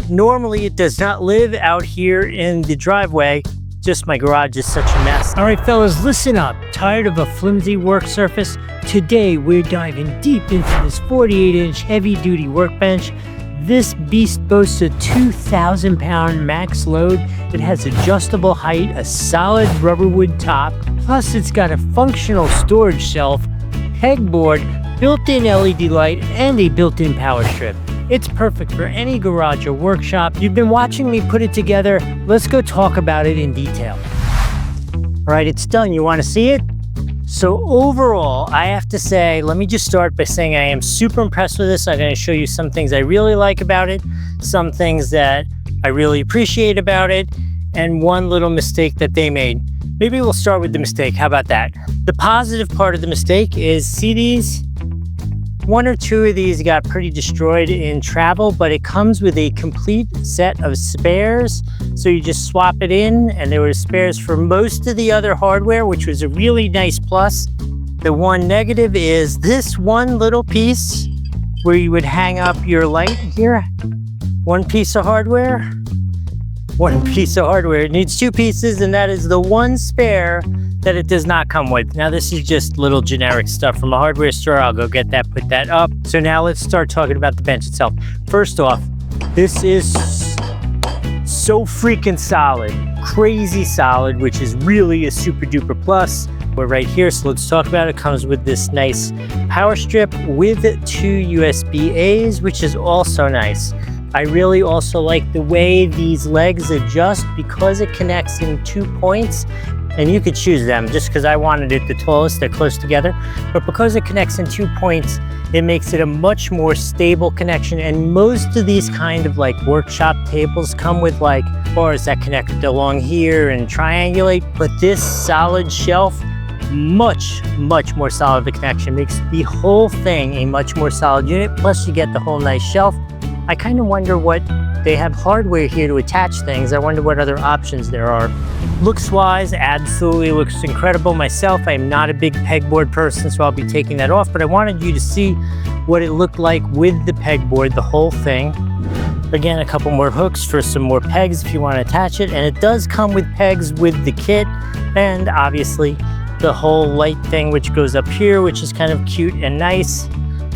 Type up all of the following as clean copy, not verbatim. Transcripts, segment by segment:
Normally, it does not live out here in the driveway. Just my garage is such a mess. All right, fellas, listen up. Tired of a flimsy work surface? Today, we're diving deep into this 48-inch heavy-duty workbench. This beast boasts a 2,000-pound max load. It has adjustable height, a solid rubberwood top, plus it's got a functional storage shelf, pegboard, built-in LED light, and a built-in power strip. It's perfect for any garage or workshop. You've been watching me put it together. Let's go talk about it in detail. All right, it's done. You want to see it? So overall, I have to say, let me just start by saying I am super impressed with this. I'm going to show you some things I really like about it, some things that I really appreciate about it, and one little mistake that they made. Maybe we'll start with the mistake. How about that? The positive part of the mistake is, see these? One or two of these got pretty destroyed in travel, but it comes with a complete set of spares. So you just swap it in, and there were spares for most of the other hardware, which was a really nice plus. The one negative is this one little piece where you would hang up your light here. One piece of hardware. It needs two pieces, and that is the one spare that it does not come with. Now, this is just little generic stuff from a hardware store. I'll go get that, put that up. So now let's start talking about the bench itself. First off, this is so freaking solid, crazy solid, which is really a super duper plus. We're right here, so let's talk about it. It comes with this nice power strip with two USB-As, which is also nice. I really also like the way these legs adjust because it connects in 2 points, and you could choose them just because I wanted it the tallest. They're close together, but because it connects in 2 points, it makes it a much more stable connection. And most of these kind of like workshop tables come with like bars that connect along here and triangulate, but this solid shelf, much more solid. The connection makes the whole thing a much more solid unit. Plus you get the whole nice shelf. I kind of wonder what they have hardware here to attach things. I wonder what other options there are. Looks wise, absolutely looks incredible. Myself, I'm not a big pegboard person, so I'll be taking that off, but I wanted you to see what it looked like with the pegboard, the whole thing. Again, a couple more hooks for some more pegs if you want to attach it, and it does come with pegs with the kit, and obviously the whole light thing which goes up here, which is kind of cute and nice.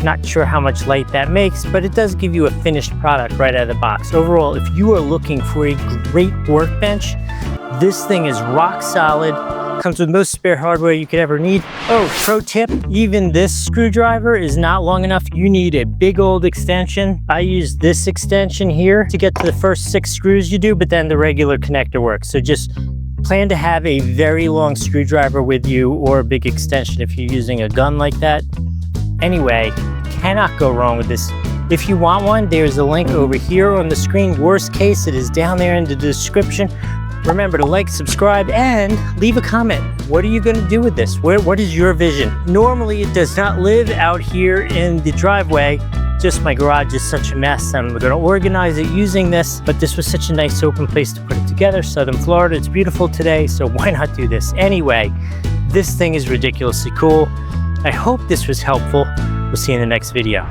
Not sure how much light that makes, but it does give you a finished product right out of the box. Overall, if you are looking for a great workbench, this thing is rock solid. Comes with most spare hardware you could ever need. Oh, pro tip, even this screwdriver is not long enough. You need a big old extension. I use this extension here to get to the first 6 screws you do, but then the regular connector works. So just plan to have a very long screwdriver with you, or a big extension if you're using a gun like that. Anyway, cannot go wrong with this. If you want one, there's a link over here on the screen. Worst case, it is down there in the description. Remember to like, subscribe, and leave a comment. What are you going to do with this? What is your vision? Normally, it does not live out here in the driveway. Just my garage is such a mess. I'm going to organize it using this, but this was such a nice open place to put it together. Southern Florida, it's beautiful today, so why not do this? Anyway, this thing is ridiculously cool. I hope this was helpful. We'll see you in the next video.